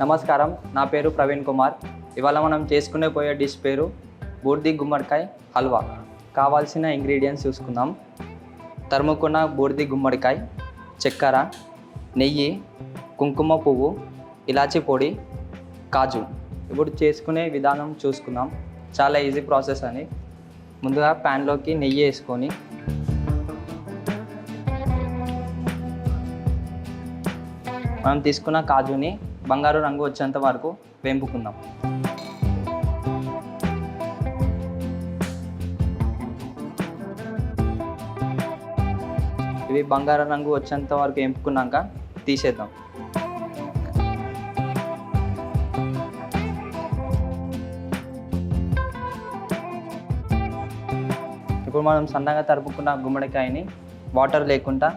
నమస్కారం, నా పేరు ప్రవీణ్ కుమార్. ఇవాళ మనం చేసుకునే పోయే డిష్ పేరు బూర్ది గుమ్మడికాయ హల్వా. కావాల్సిన ఇంగ్రీడియంట్స్ చూసుకుందాం. తరుముకున్న బూర్ది గుమ్మడికాయ, చక్కెర, నెయ్యి, కుంకుమ పువ్వు, ఇలాచీ పొడి, కాజు. ఇప్పుడు చేసుకునే విధానం చూసుకుందాం. చాలా ఈజీ ప్రాసెస్ అని. ముందుగా ప్యాన్లోకి నెయ్యి వేసుకొని మనం తీసుకున్న కాజుని బంగారు రంగు వచ్చేంత వరకు వేంపుకుందాం. ఇవి బంగారు రంగు వచ్చేంత వరకు వేంపుకున్నాక తీసేద్దాం. ఇప్పుడు మనం సన్నగా తరుపుకున్న గుమ్మడికాయని వాటర్ లేకుండా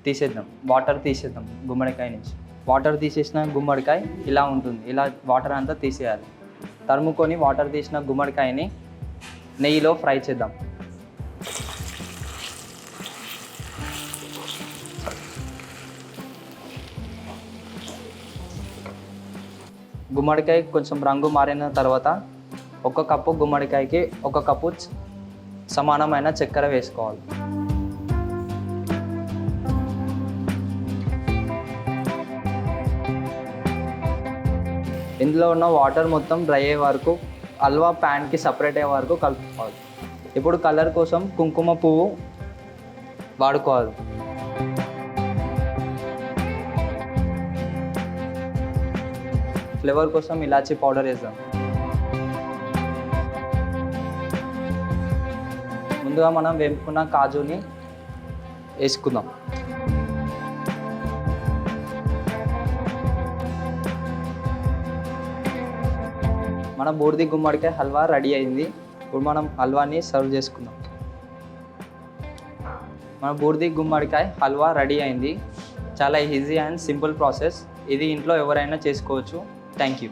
తీసేద్దాం. వాటర్ తీసేద్దాం గుమ్మడికాయ నుంచి. వాటర్ తీసేసిన గుమ్మడికాయ ఇలా ఉంటుంది. ఇలా వాటర్ అంతా తీసేయాలి. తరుముకొని వాటర్ తీసిన గుమ్మడికాయని నెయ్యిలో ఫ్రై చేద్దాం. గుమ్మడికాయ కొంచెం రంగు మారిన తర్వాత 1 కప్పు గుమ్మడికాయకి 1 కప్పు సమానమైన చక్కెర వేసుకోవాలి. ఇందులో ఉన్న వాటర్ మొత్తం డ్రై అయ్యే వరకు, హల్వా ప్యాన్కి సపరేట్ అయ్యే వరకు కలుపుకోవాలి. ఇప్పుడు కలర్ కోసం కుంకుమ పువ్వు వాడుకోవాలి. ఫ్లేవర్ కోసం ఇలాచీ పౌడర్ వేద్దాం. ముందుగా మనం వేపుకున్న కాజుని వేసుకుందాం. మన బూర్ది గుమ్మడికాయ హల్వా రెడీ అయింది. ఇప్పుడు మనం హల్వాని సర్వ్ చేసుకుందాం. మన బూర్ది గుమ్మడికాయ హల్వా రెడీ అయింది. చాలా ఈజీ అండ్ సింపుల్ ప్రాసెస్. ఇది ఇంట్లో ఎవరైనా చేసుకోవచ్చు. Thank you.